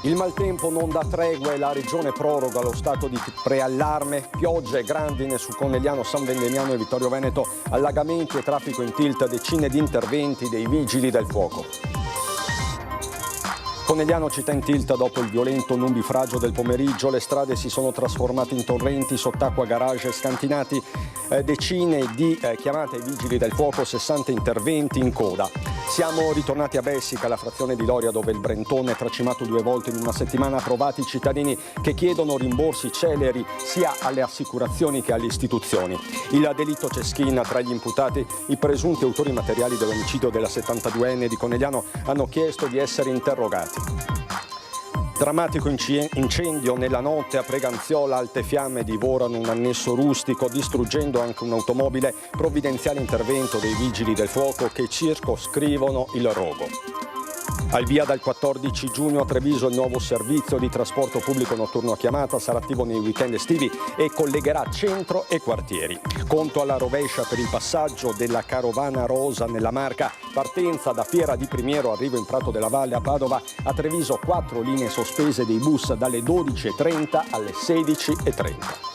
Il maltempo non dà tregua e la regione proroga lo stato di preallarme, piogge e grandine su Conegliano, San Vendemiano e Vittorio Veneto, allagamenti e traffico in tilt, decine di interventi dei vigili del fuoco. Conegliano città in tilt dopo il violento nubifragio del pomeriggio, le strade si sono trasformate in torrenti, sott'acqua, garage scantinati, decine di chiamate ai vigili del fuoco, 60 interventi in coda. Siamo ritornati a Bessica, la frazione di Loria, dove il Brentone è tracimato 2 volte in una settimana, provati i cittadini che chiedono rimborsi celeri sia alle assicurazioni che alle istituzioni. Il delitto Ceschin, tra gli imputati i presunti autori materiali dell'omicidio della 72enne di Conegliano hanno chiesto di essere interrogati. Drammatico incendio nella notte a Preganziola, alte fiamme divorano un annesso rustico, distruggendo anche un'automobile, provvidenziale intervento dei vigili del fuoco che circoscrivono il rogo. Al via dal 14 giugno a Treviso il nuovo servizio di trasporto pubblico notturno a chiamata, sarà attivo nei weekend estivi e collegherà centro e quartieri. Conto alla rovescia per il passaggio della carovana rosa nella Marca, partenza da Fiera di Primiero, arrivo in Prato della Valle a Padova, a Treviso 4 linee sospese dei bus dalle 12.30 alle 16.30.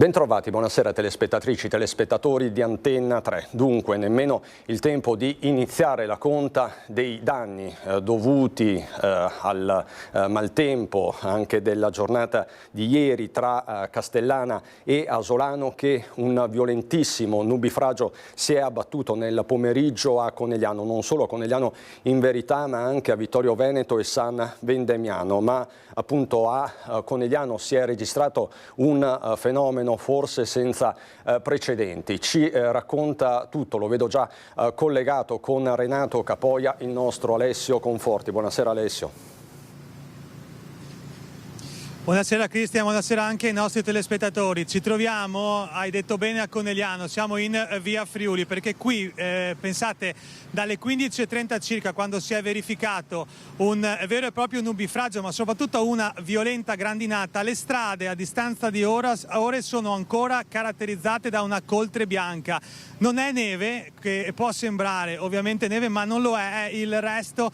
Bentrovati, buonasera telespettatrici, telespettatori di Antenna 3. Dunque, nemmeno il tempo di iniziare la conta dei danni dovuti al maltempo anche della giornata di ieri tra Castellana e Asolano, che un violentissimo nubifragio si è abbattuto nel pomeriggio a Conegliano, non solo a Conegliano in verità, ma anche a Vittorio Veneto e San Vendemiano. Ma appunto a Conegliano si è registrato un fenomeno forse senza precedenti. Ci racconta tutto, lo vedo già collegato con Renato Capoia, il nostro Alessio Conforti. Buonasera Alessio. Buonasera Cristian, buonasera anche ai nostri telespettatori. Ci troviamo, hai detto bene, a Conegliano, siamo in via Friuli, perché qui, pensate, dalle 15.30 circa, quando si è verificato un vero e proprio nubifragio, ma soprattutto una violenta grandinata, le strade a distanza di ore sono ancora caratterizzate da una coltre bianca. Non è neve, che può sembrare ovviamente neve, ma non lo è il resto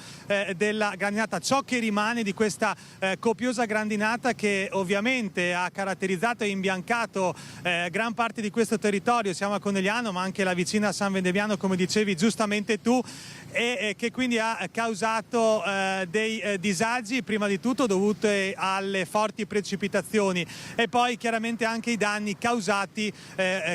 della grandinata. Ciò che rimane di questa copiosa grandinata che ovviamente ha caratterizzato e imbiancato gran parte di questo territorio, siamo a Conegliano ma anche la vicina San Vendemiano, come dicevi giustamente tu, e che quindi ha causato dei disagi, prima di tutto dovuti alle forti precipitazioni e poi chiaramente anche i danni causati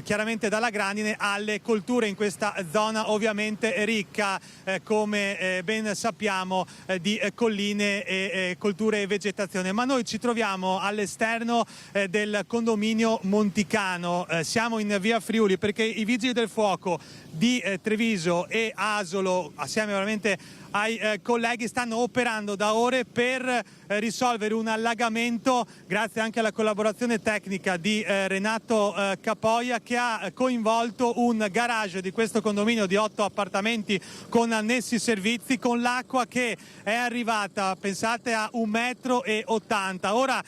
chiaramente dalla grandine alle colture in questa zona ovviamente ricca come ben sappiamo di colline e colture e vegetazione. Ma noi ci troviamo all'esterno del condominio Monticano, siamo in via Friuli perché i vigili del fuoco di Treviso e Asolo, assieme veramente ai colleghi, stanno operando da ore per risolvere un allagamento, grazie anche alla collaborazione tecnica di Renato Capoia, che ha coinvolto un garage di questo condominio di 8 appartamenti con annessi servizi, con l'acqua che è arrivata, pensate, a 1,80 m. Ora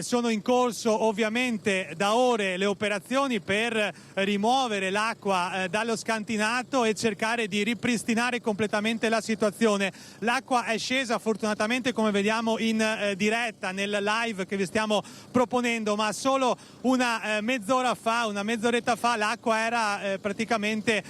sono in corso ovviamente da ore le operazioni per rimuovere l'acqua dallo scantinato e cercare di ripristinare completamente la situazione. L'acqua è scesa fortunatamente, come vediamo in diretta nel live che vi stiamo proponendo, ma solo una mezz'oretta fa l'acqua era praticamente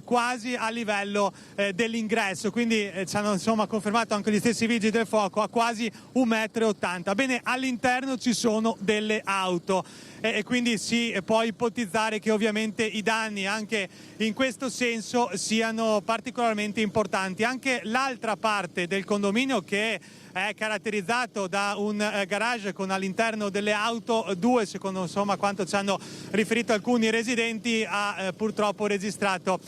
quasi a livello dell'ingresso, quindi ci hanno insomma confermato anche gli stessi vigili del fuoco, a quasi 1,80 m. Bene, all'interno ci sono delle auto e quindi si può ipotizzare che ovviamente i danni anche in questo senso siano particolarmente importanti. Anche l'altra parte del condominio, che è caratterizzato da un garage con all'interno delle auto, 2 secondo insomma quanto ci hanno riferito alcuni residenti, ha purtroppo registrato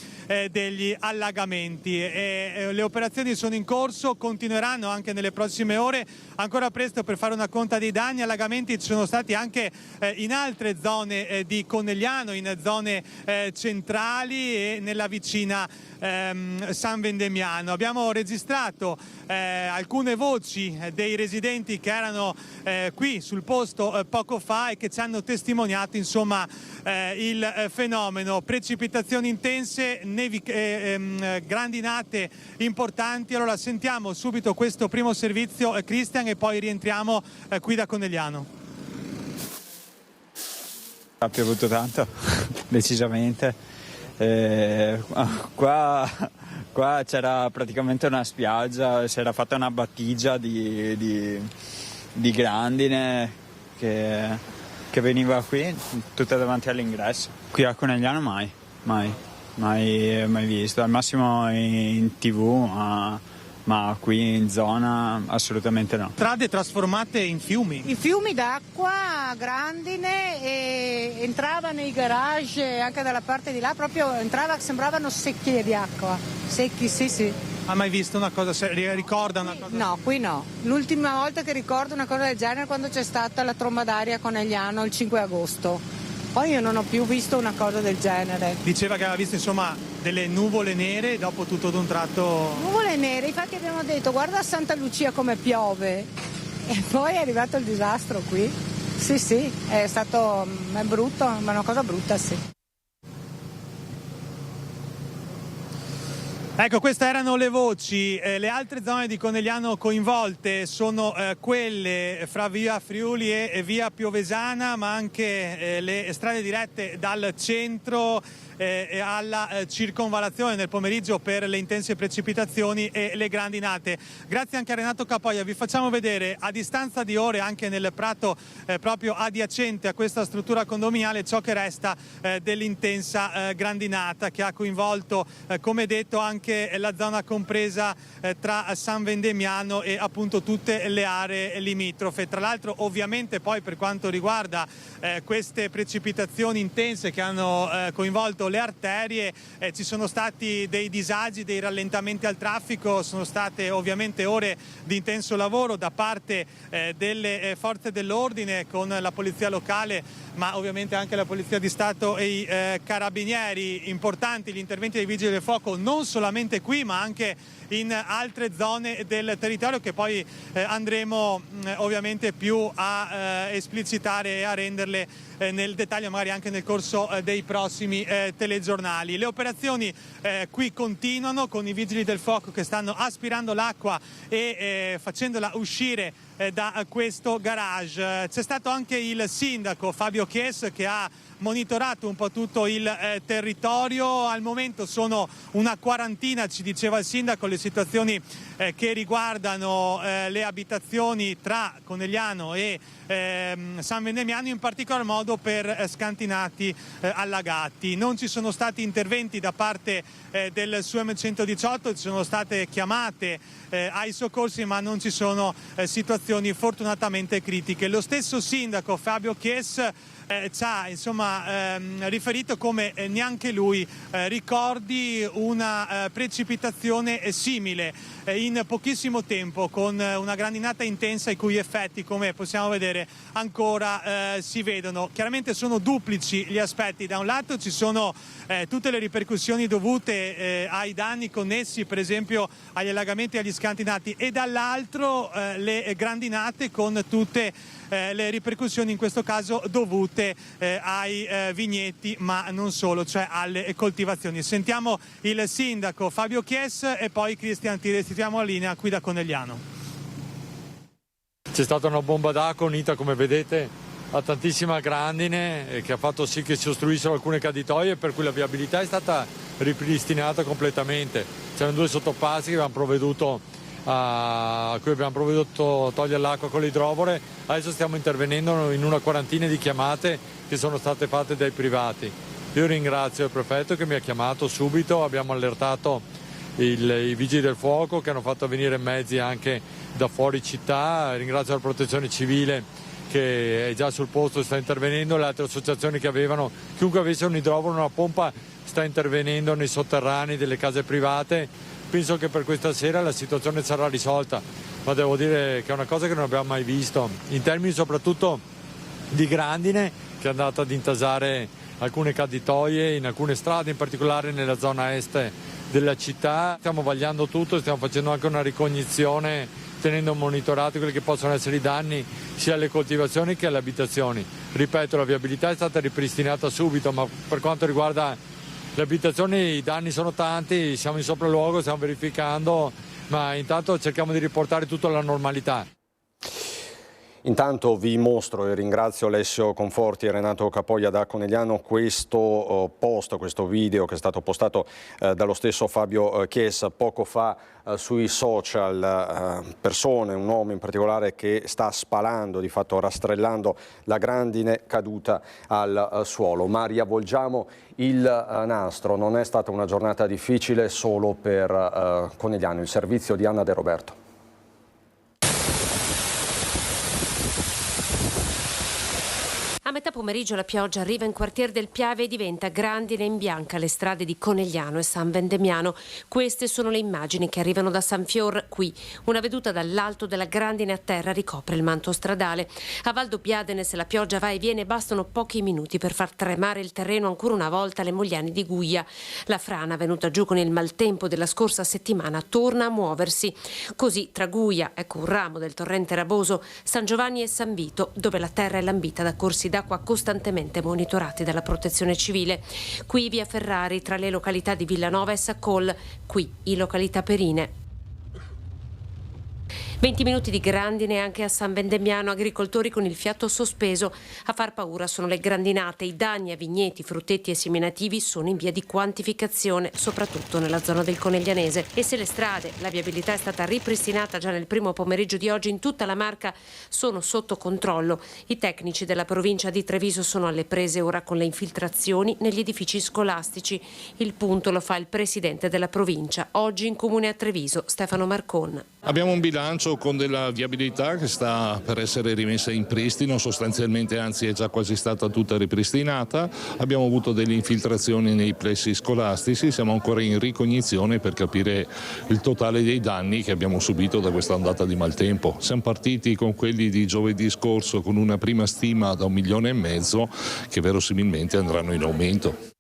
degli allagamenti. Le operazioni sono in corso, continueranno anche nelle prossime ore, ancora presto per fare una conta dei danni. Allagamenti ci sono stati anche in altre zone di Conegliano, in zone centrali e nella vicina San Vendemiano. Abbiamo registrato alcune voci voci dei residenti che erano qui sul posto poco fa e che ci hanno testimoniato insomma il fenomeno: precipitazioni intense, grandinate importanti. Allora sentiamo subito questo primo servizio, Christian, e poi rientriamo qui da Conegliano. Ha piovuto tanto, decisamente. Qua c'era praticamente una spiaggia, si era fatta una battigia di grandine che veniva qui, tutta davanti all'ingresso. Qui a Conegliano mai visto, al massimo in TV, ma qui in zona assolutamente no. Strade trasformate in fiumi. I fiumi d'acqua, grandine, e entrava nei garage anche dalla parte di là, proprio sembravano secchie di acqua. Secchi, sì. Ha mai visto una cosa, ricorda una cosa? No, qui no. L'ultima volta che ricordo una cosa del genere è quando c'è stata la tromba d'aria a Conegliano il 5 agosto. Poi io non ho più visto una cosa del genere. Diceva che aveva visto insomma delle nuvole nere, dopo tutto d'un tratto... Nuvole nere, infatti abbiamo detto guarda a Santa Lucia come piove, e poi è arrivato il disastro qui. Sì, è brutto, ma è una cosa brutta, sì. Ecco, queste erano le voci. Le altre zone di Conegliano coinvolte sono quelle fra via Friuli e via Piovesana, ma anche le strade dirette dal centro alla circonvallazione nel pomeriggio per le intense precipitazioni e le grandinate. Grazie anche a Renato Capoia. Vi facciamo vedere a distanza di ore, anche nel prato proprio adiacente a questa struttura condominiale, ciò che resta dell'intensa grandinata che ha coinvolto, come detto, anche la zona compresa tra San Vendemiano e appunto tutte le aree limitrofe. Tra l'altro, ovviamente, poi per quanto riguarda queste precipitazioni intense che hanno coinvolto le arterie, ci sono stati dei disagi, dei rallentamenti al traffico, sono state ovviamente ore di intenso lavoro da parte delle forze dell'ordine con la polizia locale, ma ovviamente anche la polizia di Stato e i carabinieri. Importanti gli interventi dei vigili del fuoco non solamente qui ma anche in altre zone del territorio, che poi andremo ovviamente più a esplicitare e a renderle nel dettaglio magari anche nel corso dei prossimi telegiornali. Le operazioni qui continuano con i vigili del fuoco che stanno aspirando l'acqua e facendola uscire da questo garage. C'è stato anche il sindaco Fabio Chies che ha monitorato un po' tutto il territorio. Al momento sono una quarantina, ci diceva il sindaco, le situazioni che riguardano le abitazioni tra Conegliano e San Vendemiano, in particolar modo per scantinati allagati. Non ci sono stati interventi da parte del SUEM 118, ci sono state chiamate ai soccorsi, ma non ci sono situazioni fortunatamente critiche. Lo stesso sindaco Fabio Chies ci ha riferito come neanche lui ricordi una precipitazione simile in pochissimo tempo, con una grandinata intensa i cui effetti, come possiamo vedere, ancora si vedono. Chiaramente sono duplici gli aspetti: da un lato ci sono tutte le ripercussioni dovute ai danni connessi per esempio agli allagamenti e agli scantinati, e dall'altro le grandinate con tutte le ripercussioni in questo caso dovute ai vigneti, ma non solo, cioè alle coltivazioni. Sentiamo il sindaco Fabio Chies e poi Cristian, ti restituiamo la linea qui da Conegliano. C'è stata una bomba d'acqua unita, come vedete, a tantissima grandine che ha fatto sì che si ostruissero alcune caditoie, per cui la viabilità è stata ripristinata completamente. C'erano due sottopassi che a cui abbiamo provveduto a togliere l'acqua con l'idrovore. Adesso stiamo intervenendo in una quarantina di chiamate che sono state fatte dai privati. Io ringrazio il prefetto che mi ha chiamato subito, abbiamo allertato i vigili del fuoco che hanno fatto venire mezzi anche da fuori città, ringrazio la protezione civile che è già sul posto e sta intervenendo, le altre associazioni che avevano, chiunque avesse un idrovoro, una pompa, sta intervenendo nei sotterranei delle case private. Penso che per questa sera la situazione sarà risolta, ma devo dire che è una cosa che non abbiamo mai visto, in termini soprattutto di grandine che è andata ad intasare alcune caditoie in alcune strade, in particolare nella zona est della città. Stiamo vagliando tutto, stiamo facendo anche una ricognizione tenendo monitorati quelli che possono essere i danni sia alle coltivazioni che alle abitazioni. Ripeto, la viabilità è stata ripristinata subito, ma per quanto riguarda le abitazioni i danni sono tanti, siamo in sopralluogo, stiamo verificando, ma intanto cerchiamo di riportare tutto alla normalità. Intanto vi mostro e ringrazio Alessio Conforti e Renato Capoglia da Conegliano questo post, questo video che è stato postato dallo stesso Fabio Chiesa poco fa sui social. Persone, un uomo in particolare che sta spalando, di fatto rastrellando la grandine caduta al suolo. Ma riavvolgiamo il nastro, non è stata una giornata difficile solo per Conegliano, il servizio di Anna De Roberto. A metà pomeriggio la pioggia arriva in quartier del Piave e diventa grandine in bianca le strade di Conegliano e San Vendemiano. Queste sono le immagini che arrivano da San Fior. Qui una veduta dall'alto della grandine a terra ricopre il manto stradale. A Valdobbiadene, se la pioggia va e viene, bastano pochi minuti per far tremare il terreno ancora una volta alle Mogliani di Guia. La frana, venuta giù con il maltempo della scorsa settimana, torna a muoversi. Così tra Guia, ecco un ramo del torrente Raboso, San Giovanni e San Vito, dove la terra è lambita da corsi d'acqua costantemente monitorati dalla Protezione Civile. Qui via Ferrari, tra le località di Villanova e Saccol, qui in località Perine. 20 minuti di grandine anche a San Vendemiano, agricoltori con il fiato sospeso. A far paura sono le grandinate, i danni a vigneti, frutteti e seminativi sono in via di quantificazione, soprattutto nella zona del Coneglianese. E se le strade, la viabilità è stata ripristinata già nel primo pomeriggio di oggi in tutta la Marca, sono sotto controllo. I tecnici della provincia di Treviso sono alle prese ora con le infiltrazioni negli edifici scolastici. Il punto lo fa il presidente della provincia, oggi in comune a Treviso, Stefano Marcon. Abbiamo un bilancio con della viabilità che sta per essere rimessa in pristino, sostanzialmente anzi è già quasi stata tutta ripristinata. Abbiamo avuto delle infiltrazioni nei plessi scolastici, siamo ancora in ricognizione per capire il totale dei danni che abbiamo subito da questa ondata di maltempo. Siamo partiti con quelli di giovedì scorso con una prima stima da 1,5 milioni che verosimilmente andranno in aumento.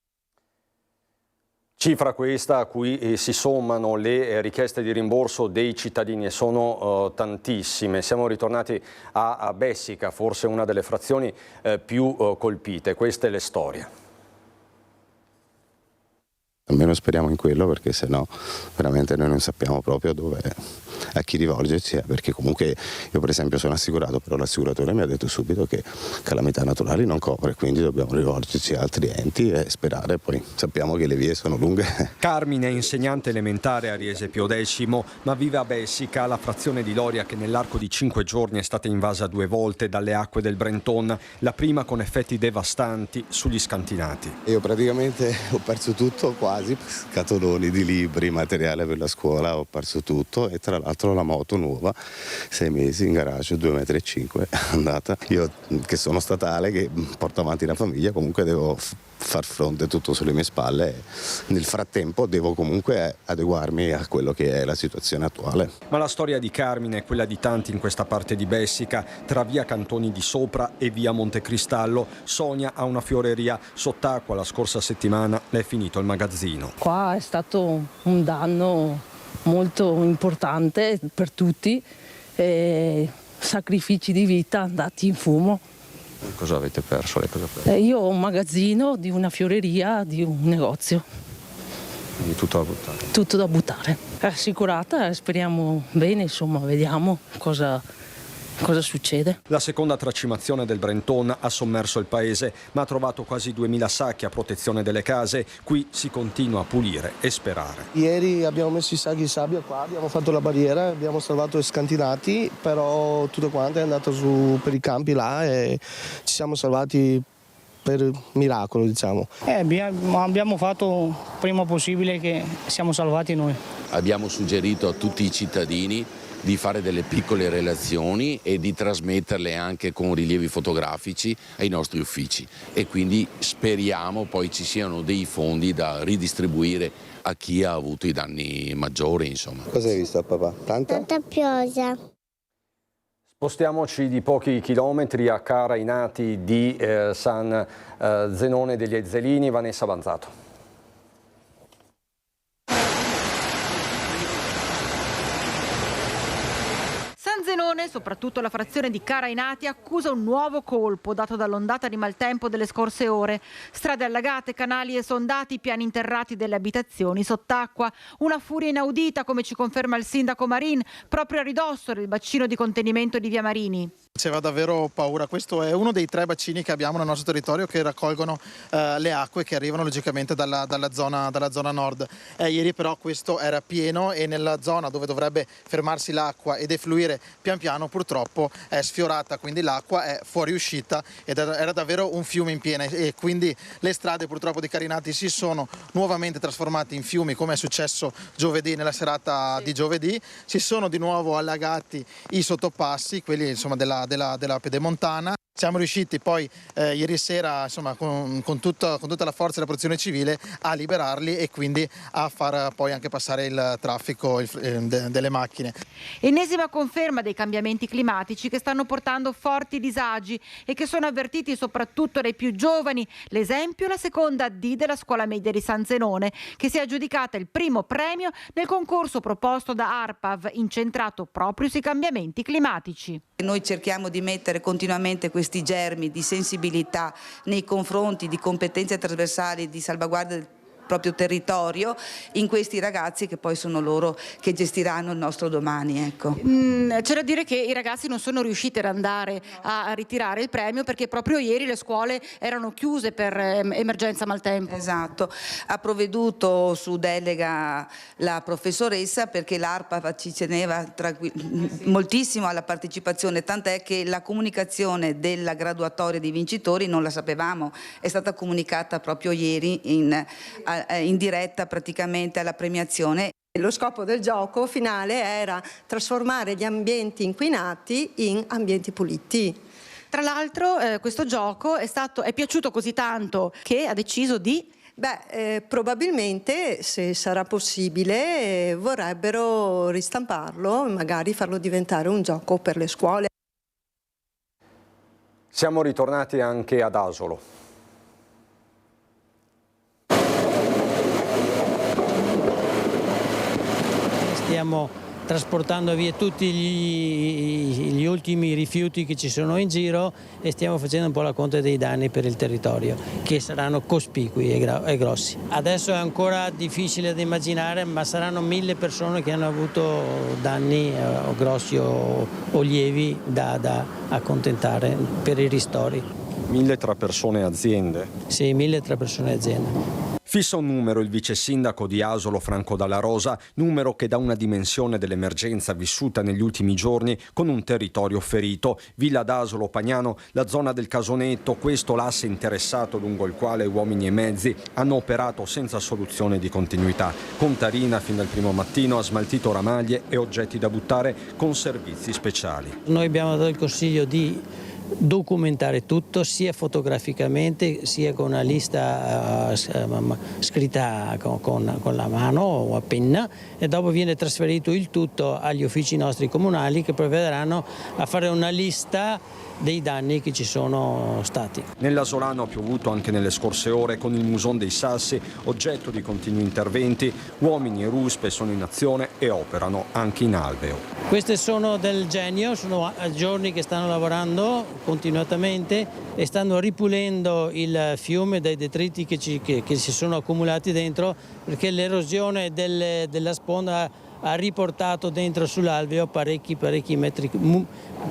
Cifra questa a cui si sommano le richieste di rimborso dei cittadini e sono tantissime. Siamo ritornati a Bessica, forse una delle frazioni più colpite. Queste le storie. Almeno speriamo in quello, perché sennò veramente noi non sappiamo proprio a chi rivolgersi, perché comunque io per esempio sono assicurato, però l'assicuratore mi ha detto subito che calamità naturali non copre, quindi dobbiamo rivolgerci a altri enti e sperare, poi sappiamo che le vie sono lunghe. Carmine è insegnante elementare a Riese Pio X, ma vive a Bessica, la frazione di Loria che nell'arco di 5 giorni è stata invasa 2 volte dalle acque del Brenton, la prima con effetti devastanti sugli scantinati. Io praticamente ho perso tutto quasi, scatoloni di libri, materiale per la scuola, ho perso tutto e tra l'altro la moto nuova, 6 mesi in garage, 2,5 m, è andata. Io che sono statale, che porto avanti la famiglia, comunque devo far fronte tutto sulle mie spalle. Nel frattempo devo comunque adeguarmi a quello che è la situazione attuale. Ma la storia di Carmine è quella di tanti in questa parte di Bessica, tra via Cantoni di Sopra e via Montecristallo. Sonia ha una fioreria sott'acqua, la scorsa settimana le è finito il magazzino. Qua è stato un danno molto importante per tutti, sacrifici di vita andati in fumo. Cosa avete perso? Io ho un magazzino di una fioreria, di un negozio. Quindi tutto da buttare? Tutto da buttare. È assicurata, speriamo bene, insomma, vediamo cosa succede. La seconda tracimazione del Brenton ha sommerso il paese, ma ha trovato quasi 2000 sacchi a protezione delle case. Qui si continua a pulire e sperare. Ieri abbiamo messo i sacchi di sabbia qua, abbiamo fatto la barriera, abbiamo salvato i scantinati, però tutto quanto è andato su per i campi là e ci siamo salvati per miracolo, diciamo. Abbiamo fatto il prima possibile che siamo salvati noi. Abbiamo suggerito a tutti i cittadini di fare delle piccole relazioni e di trasmetterle anche con rilievi fotografici ai nostri uffici e quindi speriamo poi ci siano dei fondi da ridistribuire a chi ha avuto i danni maggiori, insomma. Cosa hai visto, papà? Tanta pioggia. Spostiamoci di pochi chilometri a Cara ai Nati di San Zenone degli Ezzelini. Vanessa Banzato. soprattutto la frazione di Carainati, accusa un nuovo colpo dato dall'ondata di maltempo delle scorse ore. Strade allagate, canali esondati, piani interrati delle abitazioni sott'acqua. Una furia inaudita, come ci conferma il sindaco Marin, proprio a ridosso del bacino di contenimento di Via Marini. Faceva davvero paura. Questo è uno dei 3 bacini che abbiamo nel nostro territorio che raccolgono le acque che arrivano logicamente dalla zona nord. Ieri però questo era pieno e nella zona dove dovrebbe fermarsi l'acqua e defluire pian piano purtroppo è sfiorata, quindi l'acqua è fuoriuscita ed era davvero un fiume in piena, e quindi le strade purtroppo di Carainati si sono nuovamente trasformate in fiumi, come è successo giovedì, nella serata di giovedì. Si sono di nuovo allagati i sottopassi, quelli insomma della Pedemontana. Siamo riusciti poi ieri sera insomma, con tutta la forza della protezione civile a liberarli e quindi a far poi anche passare il traffico delle macchine. Ennesima conferma dei cambiamenti climatici che stanno portando forti disagi e che sono avvertiti soprattutto dai più giovani. L'esempio è la seconda D della scuola media di San Zenone, che si è aggiudicata il primo premio nel concorso proposto da ARPAV, incentrato proprio sui cambiamenti climatici. Noi cerchiamo di mettere continuamente questi germi di sensibilità nei confronti di competenze trasversali di salvaguardia del proprio territorio in questi ragazzi che poi sono loro che gestiranno il nostro domani. Ecco. C'è da dire che i ragazzi non sono riusciti ad andare a ritirare il premio perché proprio ieri le scuole erano chiuse per emergenza maltempo. Esatto, ha provveduto su delega la professoressa perché l'ARPA ci teneva moltissimo alla partecipazione, tant'è che la comunicazione della graduatoria dei vincitori non la sapevamo, è stata comunicata proprio ieri in diretta praticamente alla premiazione. Lo scopo del gioco finale era trasformare gli ambienti inquinati in ambienti puliti. Tra l'altro questo gioco è piaciuto così tanto che ha deciso di... probabilmente, se sarà possibile, vorrebbero ristamparlo e magari farlo diventare un gioco per le scuole. Siamo ritornati anche ad Asolo. Stiamo trasportando via tutti gli ultimi rifiuti che ci sono in giro e stiamo facendo un po' la conta dei danni per il territorio, che saranno cospicui e grossi. Adesso è ancora difficile da immaginare, ma saranno 1000 persone che hanno avuto danni grossi o lievi da accontentare per i ristori. 1000 tra persone e aziende? Sì, 1000 tra persone e aziende. Fissa un numero il vice sindaco di Asolo Franco Dalla Rosa, numero che dà una dimensione dell'emergenza vissuta negli ultimi giorni con un territorio ferito. Villa d'Asolo, Pagnano, la zona del Casonetto, questo l'asse interessato lungo il quale uomini e mezzi hanno operato senza soluzione di continuità. Contarina fin dal primo mattino ha smaltito ramaglie e oggetti da buttare con servizi speciali. Noi abbiamo dato il consiglio di documentare tutto sia fotograficamente sia con una lista scritta con la mano o a penna, e dopo viene trasferito il tutto agli uffici nostri comunali che provvederanno a fare una lista dei danni che ci sono stati. Nell'Asolano ha piovuto anche nelle scorse ore con il Muson dei Sassi, oggetto di continui interventi. Uomini e ruspe sono in azione e operano anche in alveo. Queste sono del genio, sono giorni che stanno lavorando continuamente e stanno ripulendo il fiume dai detriti che si sono accumulati dentro, perché l'erosione della sponda ha riportato dentro sull'alveo parecchi metri,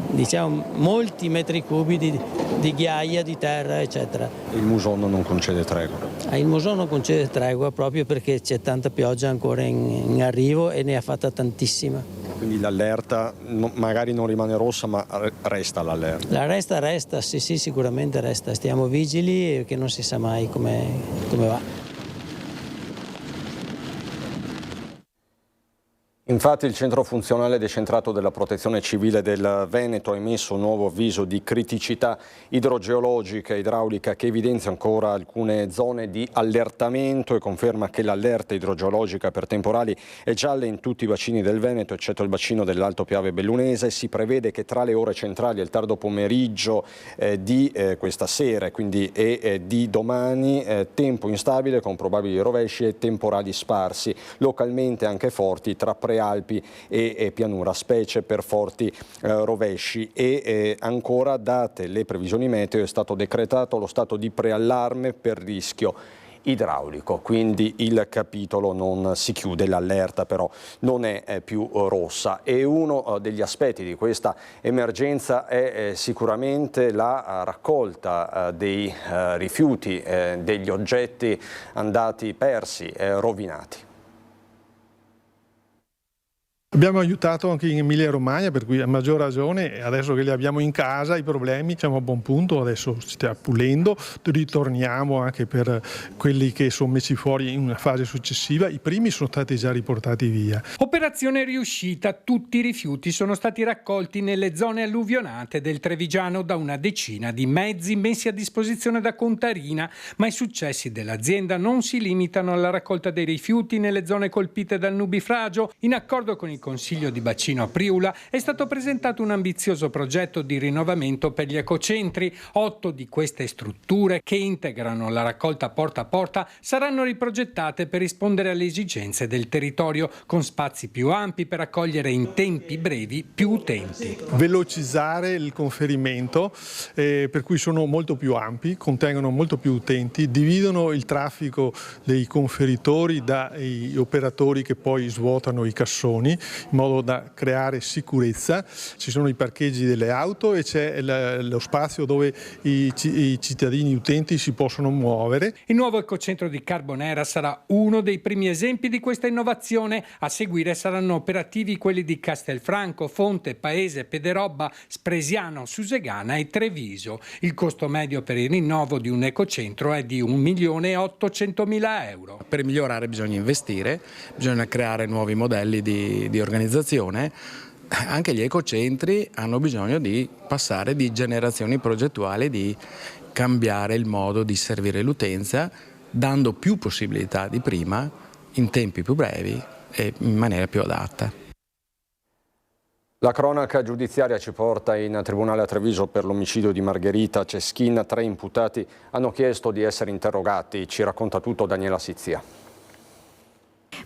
diciamo molti metri cubi di ghiaia, di terra, eccetera. Il Muson non concede tregua? Il Muson non concede tregua proprio perché c'è tanta pioggia ancora in arrivo e ne ha fatta tantissima. Quindi l'allerta magari non rimane rossa, ma resta l'allerta? La resta, sì, sicuramente resta. Stiamo vigili perché non si sa mai come va. Infatti il centro funzionale decentrato della Protezione Civile del Veneto ha emesso un nuovo avviso di criticità idrogeologica e idraulica che evidenzia ancora alcune zone di allertamento e conferma che l'allerta idrogeologica per temporali è gialla in tutti i bacini del Veneto, eccetto il bacino dell'Alto Piave Bellunese. Si prevede che tra le ore centrali e il tardo pomeriggio di questa sera quindi di domani tempo instabile con probabili rovesci e temporali sparsi, localmente anche forti tra prealpi Alpi e pianura, specie per forti rovesci. E ancora, date le previsioni meteo, è stato decretato lo stato di preallarme per rischio idraulico, quindi il capitolo non si chiude, l'allerta però non è più rossa. E uno degli aspetti di questa emergenza è sicuramente la raccolta dei rifiuti, degli oggetti andati persi, rovinati. Abbiamo aiutato anche in Emilia Romagna, per cui a maggior ragione adesso che li abbiamo in casa i problemi siamo a buon punto, adesso si sta pulendo, ritorniamo anche per quelli che sono messi fuori in una fase successiva, i primi sono stati già riportati via. Operazione riuscita, tutti i rifiuti sono stati raccolti nelle zone alluvionate del Trevigiano da una decina di mezzi messi a disposizione da Contarina, ma i successi dell'azienda non si limitano alla raccolta dei rifiuti nelle zone colpite dal nubifragio. In accordo con il Consiglio di Bacino a Priula è stato presentato un ambizioso progetto di rinnovamento per gli ecocentri. 8 di queste strutture, che integrano la raccolta porta a porta, saranno riprogettate per rispondere alle esigenze del territorio, con spazi più ampi per accogliere in tempi brevi più utenti. Velocizzare il conferimento, per cui sono molto più ampi, contengono molto più utenti, dividono il traffico dei conferitori dagli operatori che poi svuotano i cassoni, in modo da creare sicurezza. Ci sono i parcheggi delle auto e c'è lo spazio dove i cittadini utenti si possono muovere. Il nuovo ecocentro di Carbonera sarà uno dei primi esempi di questa innovazione. A seguire saranno operativi quelli di Castelfranco, Fonte, Paese, Pederobba, Spresiano, Susegana e Treviso. Il costo medio per il rinnovo di un ecocentro è di 1.800.000 euro. Per migliorare bisogna investire, bisogna creare nuovi modelli di organizzazione. Anche gli ecocentri hanno bisogno di passare di generazioni progettuali, di cambiare il modo di servire l'utenza, dando più possibilità di prima, in tempi più brevi e in maniera più adatta. La cronaca giudiziaria ci porta in tribunale a Treviso per l'omicidio di Margherita Ceschin. 3 imputati hanno chiesto di essere interrogati. Ci racconta tutto Daniela Sizia.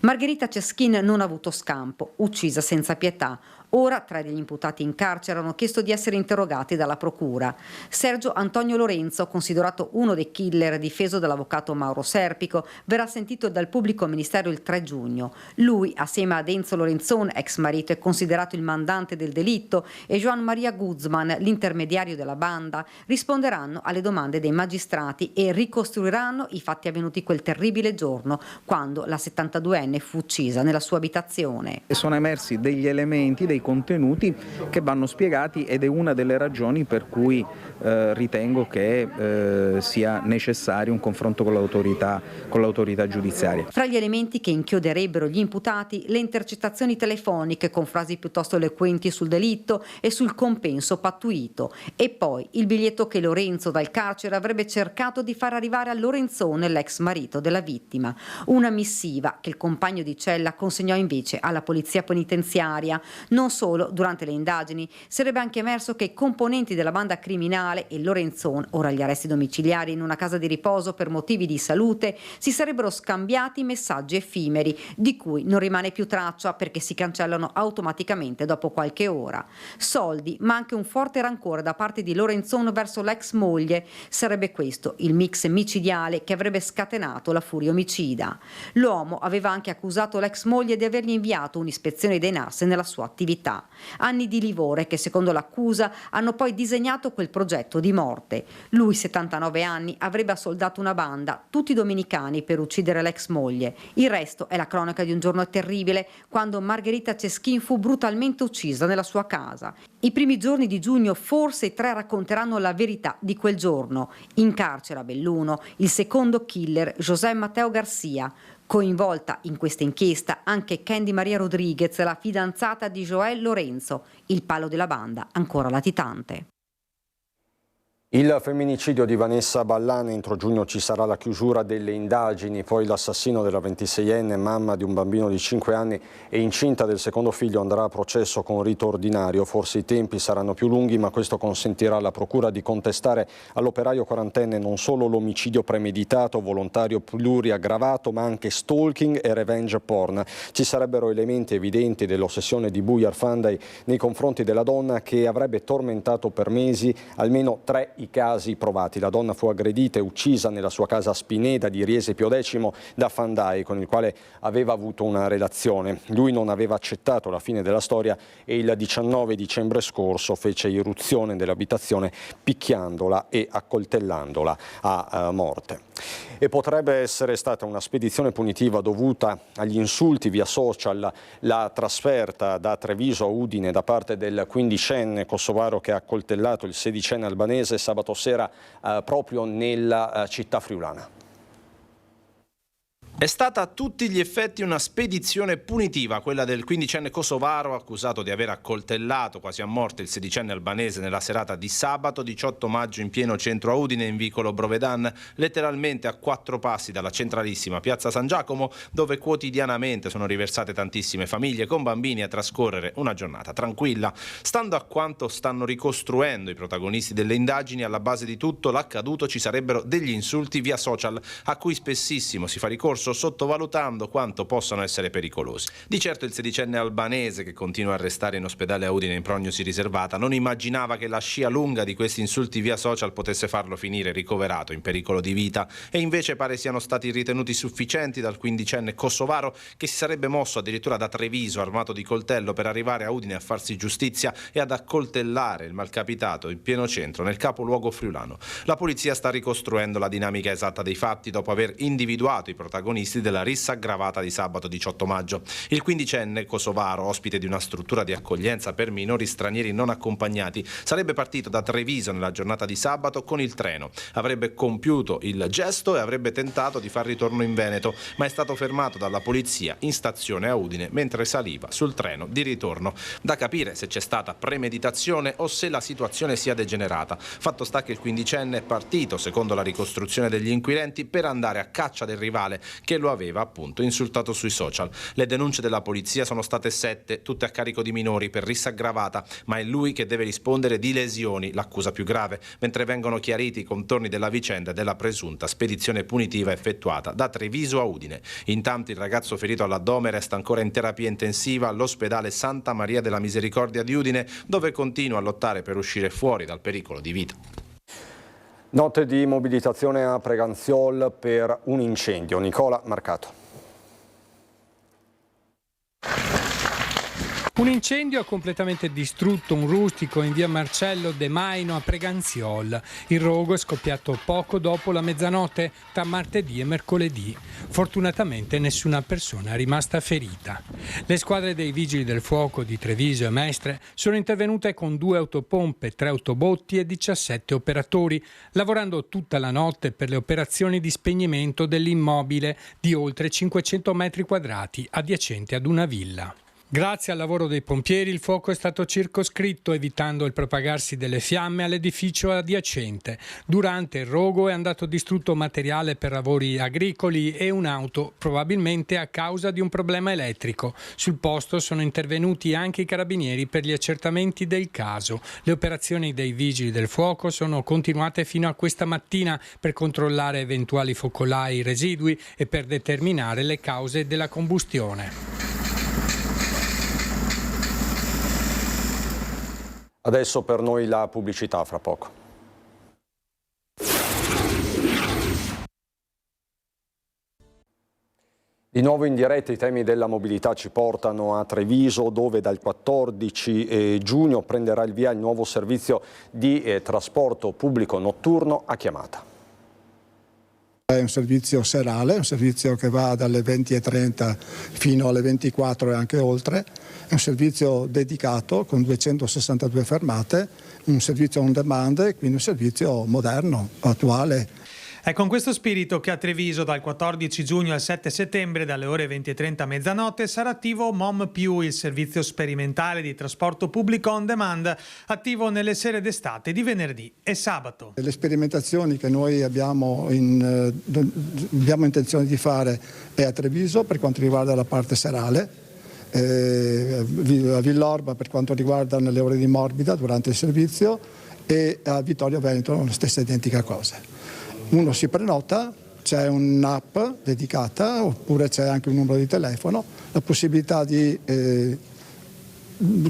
Margherita Ceschin non ha avuto scampo, uccisa senza pietà. Ora 3 degli imputati in carcere hanno chiesto di essere interrogati dalla procura. Sergio Antonio Lorenzo, considerato uno dei killer, difeso dall'avvocato Mauro Serpico, verrà sentito dal pubblico ministero il 3 giugno. Lui, assieme ad Enzo Lorenzon, ex marito, è considerato il mandante del delitto, e Joan Maria Guzman, l'intermediario della banda, risponderanno alle domande dei magistrati e ricostruiranno i fatti avvenuti quel terribile giorno, quando la 72enne fu uccisa nella sua abitazione. Sono emersi degli elementi, dei contenuti che vanno spiegati, ed è una delle ragioni per cui ritengo che sia necessario un confronto con l'autorità giudiziaria. Fra gli elementi che inchioderebbero gli imputati, le intercettazioni telefoniche con frasi piuttosto eloquenti sul delitto e sul compenso pattuito, e poi il biglietto che Lorenzo dal carcere avrebbe cercato di far arrivare a Lorenzone, l'ex marito della vittima, una missiva che il compagno di cella consegnò invece alla polizia penitenziaria. Non solo, durante le indagini sarebbe anche emerso che i componenti della banda criminale e Lorenzon, ora agli arresti domiciliari in una casa di riposo per motivi di salute, si sarebbero scambiati messaggi effimeri di cui non rimane più traccia perché si cancellano automaticamente dopo qualche ora. Soldi, ma anche un forte rancore da parte di Lorenzon verso l'ex moglie. Sarebbe questo il mix micidiale che avrebbe scatenato la furia omicida. L'uomo aveva anche accusato l'ex moglie di avergli inviato un'ispezione dei NAS nella sua attività. Anni di livore che, secondo l'accusa, hanno poi disegnato quel progetto di morte. Lui, 79 anni, avrebbe assoldato una banda, tutti domenicani, per uccidere l'ex moglie. Il resto è la cronaca di un giorno terribile, quando Margherita Ceschin fu brutalmente uccisa nella sua casa. I primi giorni di giugno forse i 3 racconteranno la verità di quel giorno. In carcere a Belluno, il secondo killer, José Mateo Garcia. Coinvolta in questa inchiesta anche Candy Maria Rodriguez, la fidanzata di Joel Lorenzo, il palo della banda ancora latitante. Il femminicidio di Vanessa Ballana, entro giugno ci sarà la chiusura delle indagini, poi l'assassino della 26enne, mamma di un bambino di 5 anni e incinta del secondo figlio, andrà a processo con rito ordinario. Forse i tempi saranno più lunghi, ma questo consentirà alla procura di contestare all'operaio quarantenne non solo l'omicidio premeditato, volontario pluriaggravato, ma anche stalking e revenge porn. Ci sarebbero elementi evidenti dell'ossessione di Bujar Fanday nei confronti della donna, che avrebbe tormentato per mesi almeno 3 i casi provati. La donna fu aggredita e uccisa nella sua casa a Spineda di Riesepio X da Fanday, con il quale aveva avuto una relazione. Lui non aveva accettato la fine della storia e il 19 dicembre scorso fece irruzione nell'abitazione picchiandola e accoltellandola a morte. E potrebbe essere stata una spedizione punitiva dovuta agli insulti via social, la trasferta da Treviso a Udine da parte del 15enne kosovaro che ha accoltellato il 16enne albanese sabato sera proprio nella città friulana. È stata a tutti gli effetti una spedizione punitiva, quella del 15enne kosovaro accusato di aver accoltellato quasi a morte il 16enne albanese nella serata di sabato 18 maggio in pieno centro a Udine, in vicolo Brovedan, letteralmente a 4 passi dalla centralissima piazza San Giacomo, dove quotidianamente sono riversate tantissime famiglie con bambini a trascorrere una giornata tranquilla. Stando a quanto stanno ricostruendo i protagonisti delle indagini, alla base di tutto l'accaduto ci sarebbero degli insulti via social, a cui spessissimo si fa ricorso sottovalutando quanto possano essere pericolosi. Di certo il 16enne albanese, che continua a restare in ospedale a Udine in prognosi riservata, non immaginava che la scia lunga di questi insulti via social potesse farlo finire ricoverato in pericolo di vita, e invece pare siano stati ritenuti sufficienti dal 15enne kosovaro, che si sarebbe mosso addirittura da Treviso armato di coltello per arrivare a Udine a farsi giustizia e ad accoltellare il malcapitato in pieno centro nel capoluogo friulano. La polizia sta ricostruendo la dinamica esatta dei fatti dopo aver individuato i protagonisti della rissa aggravata di sabato 18 maggio. Il 15enne kosovaro, ospite di una struttura di accoglienza per minori stranieri non accompagnati, sarebbe partito da Treviso nella giornata di sabato con il treno. Avrebbe compiuto il gesto e avrebbe tentato di far ritorno in Veneto, ma è stato fermato dalla polizia in stazione a Udine mentre saliva sul treno di ritorno. Da capire se c'è stata premeditazione o se la situazione sia degenerata. Fatto sta che il 15enne è partito, secondo la ricostruzione degli inquirenti, per andare a caccia del rivale che lo aveva appunto insultato sui social. Le denunce della polizia sono state 7, tutte a carico di minori per rissa aggravata, ma è lui che deve rispondere di lesioni, l'accusa più grave, mentre vengono chiariti i contorni della vicenda della presunta spedizione punitiva effettuata da Treviso a Udine. Intanto il ragazzo ferito all'addome resta ancora in terapia intensiva all'ospedale Santa Maria della Misericordia di Udine, dove continua a lottare per uscire fuori dal pericolo di vita. Notte di mobilitazione a Preganziol per un incendio. Nicola Marcato. Un incendio ha completamente distrutto un rustico in via Marcello De Maino a Preganziol. Il rogo è scoppiato poco dopo la mezzanotte tra martedì e mercoledì. Fortunatamente nessuna persona è rimasta ferita. Le squadre dei vigili del fuoco di Treviso e Mestre sono intervenute con 2 autopompe, 3 autobotti e 17 operatori, lavorando tutta la notte per le operazioni di spegnimento dell'immobile di oltre 500 metri quadrati adiacente ad una villa. Grazie al lavoro dei pompieri il fuoco è stato circoscritto, evitando il propagarsi delle fiamme all'edificio adiacente. Durante il rogo è andato distrutto materiale per lavori agricoli e un'auto, probabilmente a causa di un problema elettrico. Sul posto sono intervenuti anche i carabinieri per gli accertamenti del caso. Le operazioni dei vigili del fuoco sono continuate fino a questa mattina per controllare eventuali focolai residui e per determinare le cause della combustione. Adesso per noi la pubblicità, fra poco. Di nuovo in diretta i temi della mobilità ci portano a Treviso, dove dal 14 giugno prenderà il via il nuovo servizio di trasporto pubblico notturno a chiamata. È un servizio serale, un servizio che va dalle 20:30 fino alle 24 e anche oltre. È un servizio dedicato con 262 fermate, un servizio on demand, quindi un servizio moderno, attuale. È con questo spirito che a Treviso dal 14 giugno al 7 settembre dalle ore 20:30 a mezzanotte sarà attivo MOM+, il servizio sperimentale di trasporto pubblico on demand, attivo nelle sere d'estate di venerdì e sabato. Le sperimentazioni che noi abbiamo intenzione di fare è a Treviso per quanto riguarda la parte serale, a Villorba per quanto riguarda le ore di morbida durante il servizio e a Vittorio Veneto la stessa identica cosa. Uno si prenota, c'è un'app dedicata oppure c'è anche un numero di telefono, la possibilità di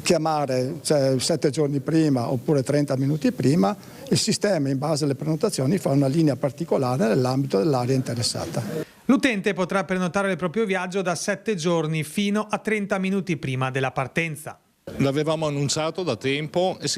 chiamare 7 giorni prima oppure 30 minuti prima, il sistema in base alle prenotazioni fa una linea particolare nell'ambito dell'area interessata. L'utente potrà prenotare il proprio viaggio da 7 giorni fino a 30 minuti prima della partenza. L'avevamo annunciato da tempo e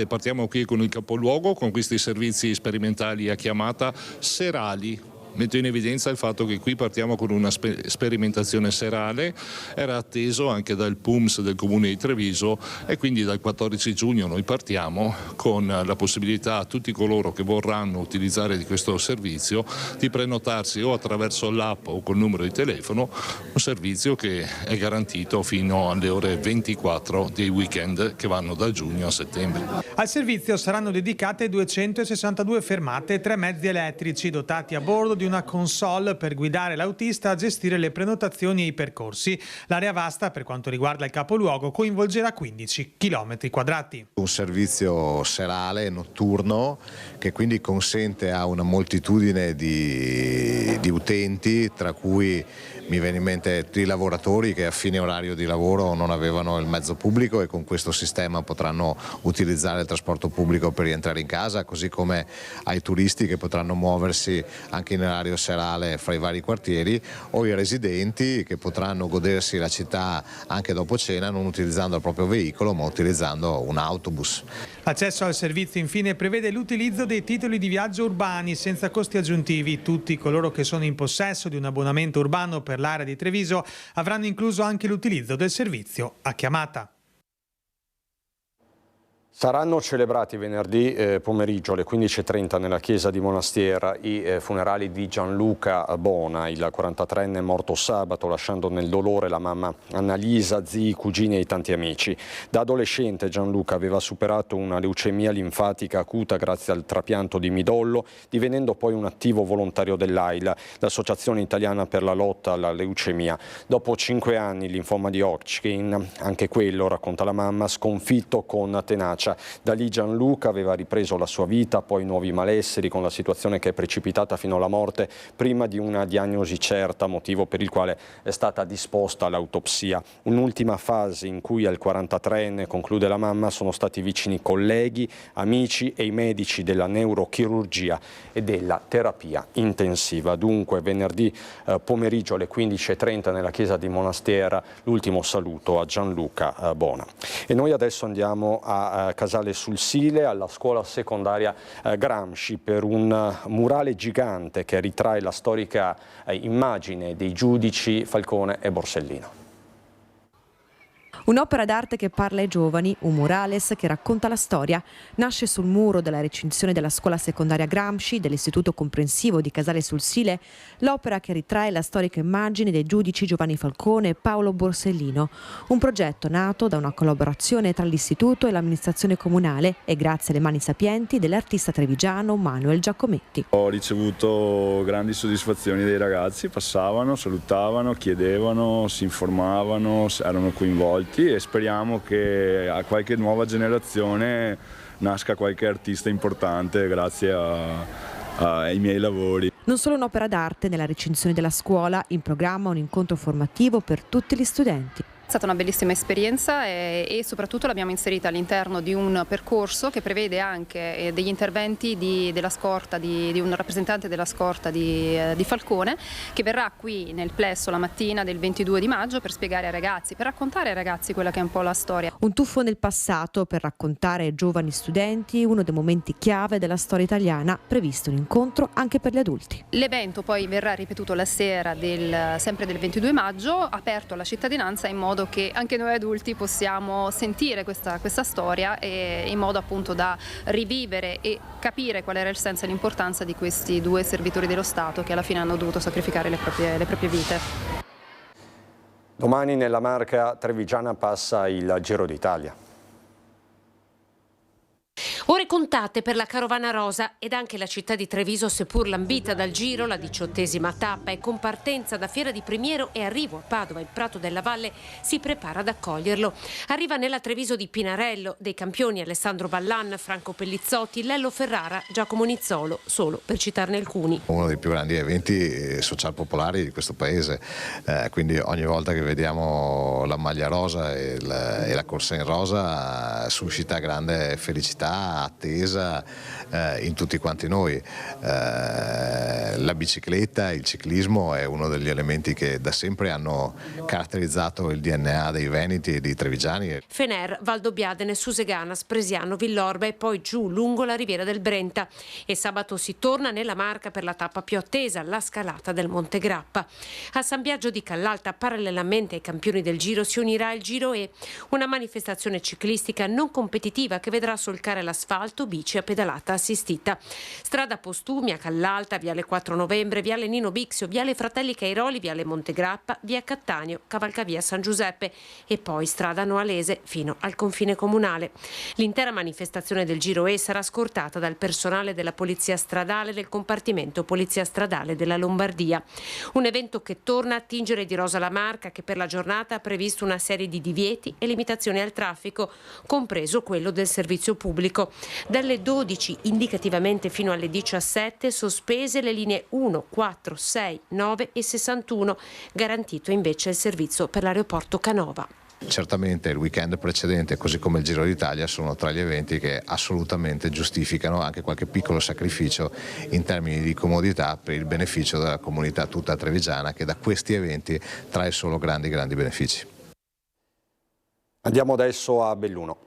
partiamo qui con il capoluogo con questi servizi sperimentali a chiamata serali. Metto in evidenza il fatto che qui partiamo con una sperimentazione serale, era atteso anche dal PUMS del Comune di Treviso e quindi dal 14 giugno noi partiamo con la possibilità a tutti coloro che vorranno utilizzare di questo servizio di prenotarsi o attraverso l'app o col numero di telefono, un servizio che è garantito fino alle ore 24 dei weekend che vanno da giugno a settembre. Al servizio saranno dedicate 262 fermate e 3 mezzi elettrici dotati a bordo di una console per guidare l'autista a gestire le prenotazioni e i percorsi. L'area vasta per quanto riguarda il capoluogo coinvolgerà 15 km². Un servizio serale, notturno, che quindi consente a una moltitudine di utenti, tra cui mi viene in mente i lavoratori che a fine orario di lavoro non avevano il mezzo pubblico e con questo sistema potranno utilizzare il trasporto pubblico per rientrare in casa, così come ai turisti che potranno muoversi anche in orario serale fra i vari quartieri, o i residenti che potranno godersi la città anche dopo cena non utilizzando il proprio veicolo ma utilizzando un autobus. L'accesso al servizio infine prevede l'utilizzo dei titoli di viaggio urbani senza costi aggiuntivi. Tutti coloro che sono in possesso di un abbonamento urbano per l'area di Treviso avranno incluso anche l'utilizzo del servizio a chiamata. Saranno celebrati venerdì pomeriggio alle 15:30 nella chiesa di Monastiera i funerali di Gianluca Bona, il 43enne morto sabato lasciando nel dolore la mamma Annalisa, zii, cugini e tanti amici. Da adolescente Gianluca aveva superato una leucemia linfatica acuta grazie al trapianto di midollo, divenendo poi un attivo volontario dell'AILA, l'Associazione Italiana per la lotta alla leucemia. Dopo 5 anni il linfoma di Hodgkin, anche quello, racconta la mamma, sconfitto con tenacia. Da lì Gianluca aveva ripreso la sua vita, poi nuovi malesseri con la situazione che è precipitata fino alla morte prima di una diagnosi certa, motivo per il quale è stata disposta l'autopsia. Un'ultima fase in cui al 43enne, conclude la mamma, sono stati vicini colleghi, amici e i medici della neurochirurgia e della terapia intensiva. Dunque venerdì pomeriggio alle 15:30 nella chiesa di Monastiera l'ultimo saluto a Gianluca Bona. E noi adesso andiamo a Casale sul Sile, alla scuola secondaria Gramsci, per un murale gigante che ritrae la storica immagine dei giudici Falcone e Borsellino. Un'opera d'arte che parla ai giovani, un murales che racconta la storia. Nasce sul muro della recinzione della scuola secondaria Gramsci, dell'istituto comprensivo di Casale sul Sile, l'opera che ritrae la storica immagine dei giudici Giovanni Falcone e Paolo Borsellino. Un progetto nato da una collaborazione tra l'istituto e l'amministrazione comunale e grazie alle mani sapienti dell'artista trevigiano Manuel Giacometti. Ho ricevuto grandi soddisfazioni dei ragazzi, passavano, salutavano, chiedevano, si informavano, erano coinvolti. E speriamo che a qualche nuova generazione nasca qualche artista importante grazie ai miei lavori. Non solo un'opera d'arte nella recinzione della scuola, in programma un incontro formativo per tutti gli studenti. È stata una bellissima esperienza e soprattutto l'abbiamo inserita all'interno di un percorso che prevede anche degli interventi della scorta, di un rappresentante della scorta di Falcone, che verrà qui nel plesso la mattina del 22 di maggio per spiegare ai ragazzi, per raccontare ai ragazzi quella che è un po' la storia. Un tuffo nel passato per raccontare ai giovani studenti uno dei momenti chiave della storia italiana, previsto un incontro anche per gli adulti. L'evento poi verrà ripetuto la sera sempre del 22 maggio, aperto alla cittadinanza in modo modo che anche noi adulti possiamo sentire questa storia e in modo appunto da rivivere e capire qual era il senso e l'importanza di questi due servitori dello Stato che alla fine hanno dovuto sacrificare le proprie vite. Domani nella Marca trevigiana passa il Giro d'Italia. Ore contate per la carovana rosa ed anche la città di Treviso, seppur lambita dal Giro, la 18ª tappa e con partenza da Fiera di Primiero e arrivo a Padova e Prato della Valle, si prepara ad accoglierlo. Arriva nella Treviso di Pinarello, dei campioni Alessandro Ballan, Franco Pellizzotti, Lello Ferrara, Giacomo Nizzolo, solo per citarne alcuni. Uno dei più grandi eventi social popolari di questo paese, quindi ogni volta che vediamo la maglia rosa e la corsa in rosa suscita grande felicità, attesa in tutti quanti noi. La bicicletta, il ciclismo è uno degli elementi che da sempre hanno caratterizzato il DNA dei veneti e dei trevigiani. Fener, Valdobbiadene, Susegana, Spresiano, Villorba e poi giù lungo la riviera del Brenta. E sabato si torna nella Marca per la tappa più attesa, la scalata del Monte Grappa. A San Biagio di Callalta, parallelamente ai campioni del Giro, si unirà il Giro E, una manifestazione ciclistica non competitiva che vedrà solcare l'asfalto, bici a pedalata assistita. Strada Postumia, Callalta, Viale 4 Novembre, Viale Nino Bixio, Viale Fratelli Cairoli, Viale Montegrappa, Via Cattaneo, Cavalcavia San Giuseppe e poi strada Noalese fino al confine comunale. L'intera manifestazione del Giro E sarà scortata dal personale della Polizia Stradale del compartimento Polizia Stradale della Lombardia. Un evento che torna a tingere di rosa la Marca, che per la giornata ha previsto una serie di divieti e limitazioni al traffico, compreso quello del servizio pubblico. Dalle 12 indicativamente fino alle 17 sospese le linee 1, 4, 6, 9 e 61, garantito invece il servizio per l'aeroporto Canova. Certamente il weekend precedente, così come il Giro d'Italia, sono tra gli eventi che assolutamente giustificano anche qualche piccolo sacrificio in termini di comodità per il beneficio della comunità tutta trevigiana, che da questi eventi trae solo grandi benefici. Andiamo adesso a Belluno.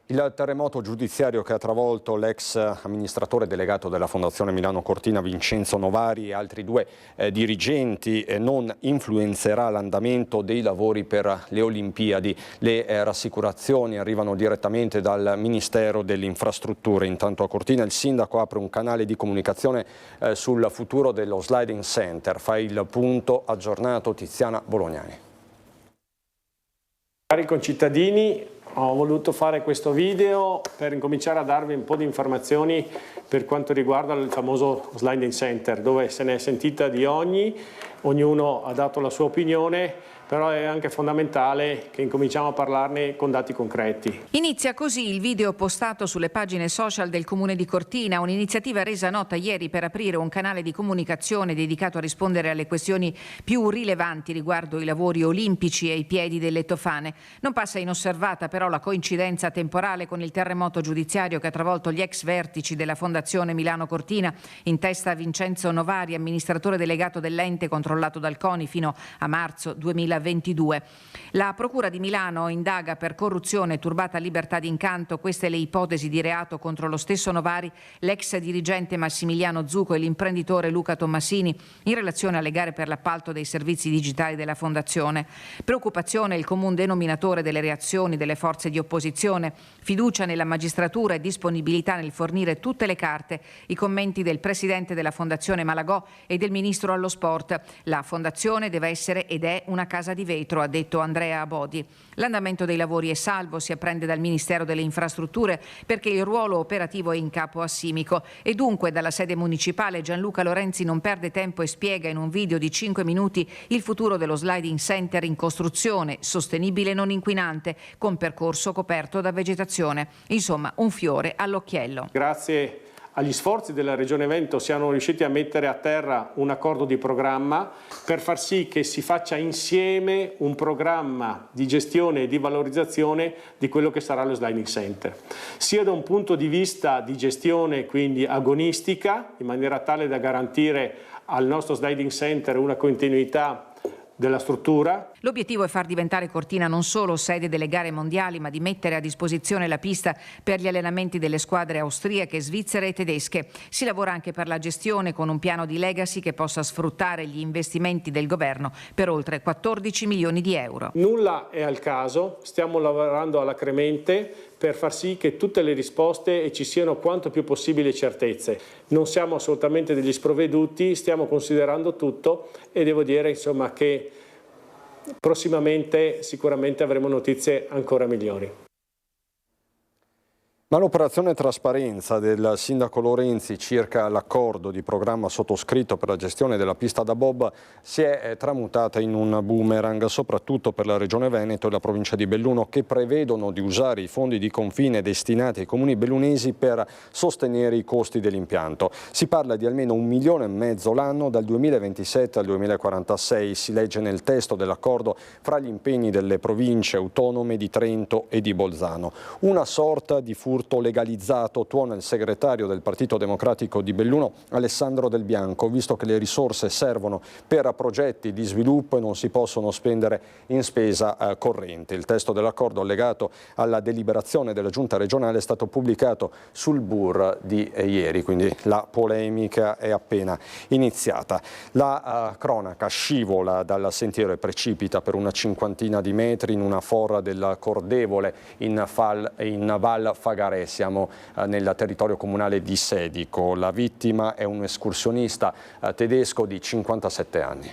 Il terremoto giudiziario che ha travolto l'ex amministratore delegato della Fondazione Milano Cortina Vincenzo Novari e altri due dirigenti non influenzerà l'andamento dei lavori per le Olimpiadi. Le rassicurazioni arrivano direttamente dal Ministero delle Infrastrutture. Intanto a Cortina il sindaco apre un canale di comunicazione sul futuro dello sliding center. Fa il punto aggiornato Tiziana Bolognani. Cari concittadini, ho voluto fare questo video per incominciare a darvi un po' di informazioni per quanto riguarda il famoso sliding center, dove se ne è sentita di ognuno ha dato la sua opinione, però è anche fondamentale che incominciamo a parlarne con dati concreti. Inizia così il video postato sulle pagine social del Comune di Cortina, un'iniziativa resa nota ieri per aprire un canale di comunicazione dedicato a rispondere alle questioni più rilevanti riguardo i lavori olimpici e i piedi delle Tofane. Non passa inosservata però la coincidenza temporale con il terremoto giudiziario che ha travolto gli ex vertici della Fondazione Milano Cortina, in testa a Vincenzo Novari, amministratore delegato dell'ente controllato dal CONI fino a marzo 2022. La Procura di Milano indaga per corruzione e turbata libertà d'incanto. Queste le ipotesi di reato contro lo stesso Novari, l'ex dirigente Massimiliano Zucco e l'imprenditore Luca Tommasini in relazione alle gare per l'appalto dei servizi digitali della Fondazione. Preoccupazione è il comune denominatore delle reazioni delle forze di opposizione, fiducia nella magistratura e disponibilità nel fornire tutte le carte, i commenti del presidente della Fondazione Malagò e del ministro allo sport. La Fondazione deve essere ed è una casa di vetro, ha detto Andrea Abodi. L'andamento dei lavori è salvo, si apprende dal Ministero delle Infrastrutture, perché il ruolo operativo è in capo a Simico e dunque dalla sede municipale Gianluca Lorenzi non perde tempo e spiega in un video di 5 minuti il futuro dello sliding center in costruzione, sostenibile e non inquinante, con percorso coperto da vegetazione. Insomma, un fiore all'occhiello. Grazie agli sforzi della Regione Veneto siamo riusciti a mettere a terra un accordo di programma per far sì che si faccia insieme un programma di gestione e di valorizzazione di quello che sarà lo sliding center, sia da un punto di vista di gestione, quindi agonistica, in maniera tale da garantire al nostro sliding center una continuità della struttura. L'obiettivo è far diventare Cortina non solo sede delle gare mondiali, ma di mettere a disposizione la pista per gli allenamenti delle squadre austriache, svizzere e tedesche. Si lavora anche per la gestione con un piano di legacy che possa sfruttare gli investimenti del governo per oltre 14 milioni di euro. Nulla è al caso, stiamo lavorando alacremente per far sì che tutte le risposte e ci siano quanto più possibile certezze. Non siamo assolutamente degli sprovveduti, stiamo considerando tutto e devo dire insomma che prossimamente sicuramente avremo notizie ancora migliori. Ma l'operazione trasparenza del sindaco Lorenzi circa l'accordo di programma sottoscritto per la gestione della pista da bob si è tramutata in un boomerang, soprattutto per la Regione Veneto e la provincia di Belluno, che prevedono di usare i fondi di confine destinati ai comuni bellunesi per sostenere i costi dell'impianto. Si parla di almeno 1,5 milioni l'anno dal 2027 al 2046, si legge nel testo dell'accordo fra gli impegni delle province autonome di Trento e di Bolzano. Una sorta di furto legalizzato, tuona il segretario del Partito Democratico di Belluno Alessandro Del Bianco, visto che le risorse servono per progetti di sviluppo e non si possono spendere in spesa corrente. Il testo dell'accordo allegato alla deliberazione della Giunta regionale è stato pubblicato sul BUR di ieri, quindi la polemica è appena iniziata. La cronaca scivola dal sentiero e precipita per una cinquantina di metri in una forra del Cordevole in Val Fagarese. Siamo nel territorio comunale di Sedico. La vittima è un escursionista tedesco di 57 anni.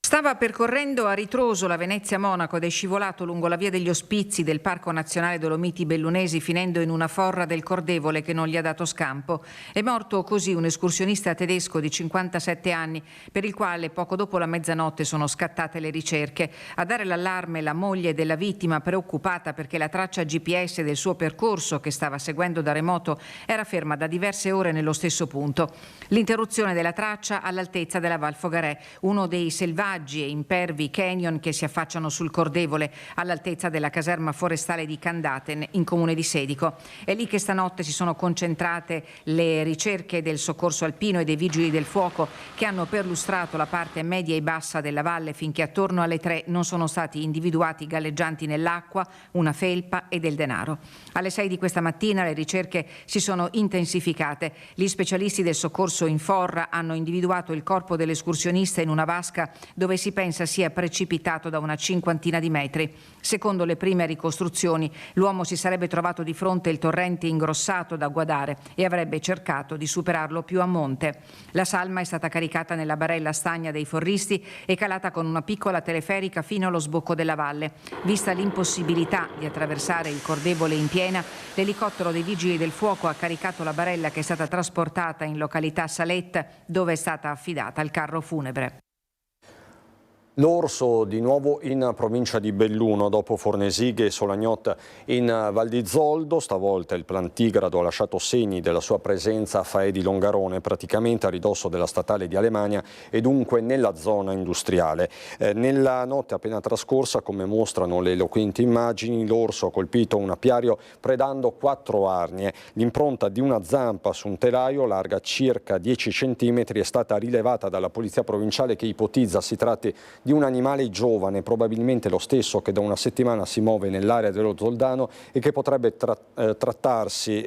Stava percorrendo a ritroso la Venezia-Monaco ed è scivolato lungo la via degli Ospizi del Parco Nazionale Dolomiti Bellunesi, finendo in una forra del Cordevole che non gli ha dato scampo. È morto così un escursionista tedesco di 57 anni, per il quale poco dopo la mezzanotte sono scattate le ricerche. A dare l'allarme la moglie della vittima, preoccupata perché la traccia GPS del suo percorso, che stava seguendo da remoto, era ferma da diverse ore nello stesso punto. L'interruzione della traccia all'altezza della Val Fogarè, uno dei selvaggi e impervi canyon che si affacciano sul Cordevole all'altezza della caserma forestale di Candaten in comune di Sedico. È lì che stanotte si sono concentrate le ricerche del soccorso alpino e dei vigili del fuoco, che hanno perlustrato la parte media e bassa della valle finché attorno alle 3 non sono stati individuati galleggianti nell'acqua, una felpa e del denaro. Alle 6 di questa mattina le ricerche si sono intensificate. Gli specialisti del soccorso in forra hanno individuato il corpo dell'escursionista in una vasca dove si pensa sia precipitato da una cinquantina di metri. Secondo le prime ricostruzioni, l'uomo si sarebbe trovato di fronte il torrente ingrossato da Guadare e avrebbe cercato di superarlo più a monte. La salma è stata caricata nella barella stagna dei forristi e calata con una piccola teleferica fino allo sbocco della valle. Vista l'impossibilità di attraversare il Cordevole in piena, l'elicottero dei vigili del fuoco ha caricato la barella, che è stata trasportata in località Salette, dove è stata affidata al carro funebre. L'orso di nuovo in provincia di Belluno, dopo Fornesighe e Solagnotta in Val di Zoldo. Stavolta il plantigrado ha lasciato segni della sua presenza a Faè di Longarone, praticamente a ridosso della statale di Alemagna e dunque nella zona industriale. Nella notte appena trascorsa, come mostrano le eloquenti immagini, l'orso ha colpito un apiario predando 4 arnie. L'impronta di una zampa su un telaio larga circa 10 cm è stata rilevata dalla polizia provinciale, che ipotizza si tratti di un animale giovane, probabilmente lo stesso che da una settimana si muove nell'area dello Zoldano e che potrebbe trattenersi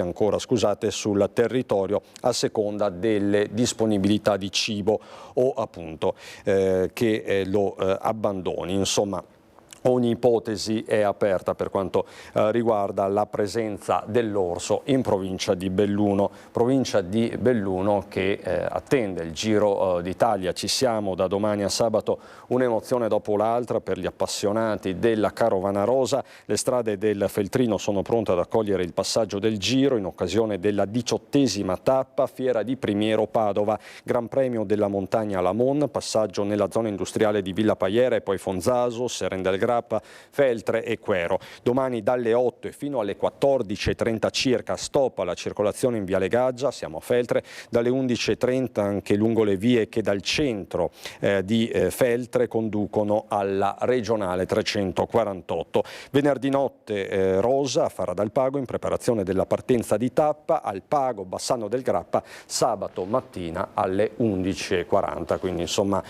ancora sul territorio a seconda delle disponibilità di cibo o appunto che lo abbandoni. Insomma, ogni ipotesi è aperta per quanto riguarda la presenza dell'orso in provincia di Belluno che attende il Giro d'Italia. Ci siamo da domani a sabato, un'emozione dopo l'altra per gli appassionati della Carovana Rosa. Le strade del Feltrino sono pronte ad accogliere il passaggio del Giro in occasione della 18ª tappa, Fiera di Primiero Padova, Gran Premio della Montagna Lamon, passaggio nella zona industriale di Villa Paiera e poi Fonzaso, Seren del Grande, Grappa, Feltre e Quero. Domani dalle 8 e fino alle 14.30 circa stop alla circolazione in Viale Gaggia, siamo a Feltre, dalle 11.30 anche lungo le vie che dal centro di Feltre conducono alla regionale 348. Venerdì notte Rosa a Fara dal Pago in preparazione della partenza di tappa, al Pago Bassano del Grappa sabato mattina alle 11.40, quindi insomma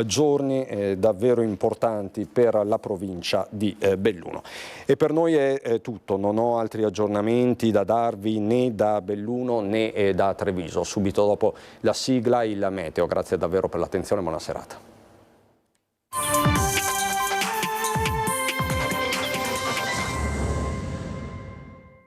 giorni davvero importanti per la provincia di Belluno. E per noi è tutto, non ho altri aggiornamenti da darvi né da Belluno né da Treviso. Subito dopo la sigla il meteo. Grazie davvero per l'attenzione e buona serata.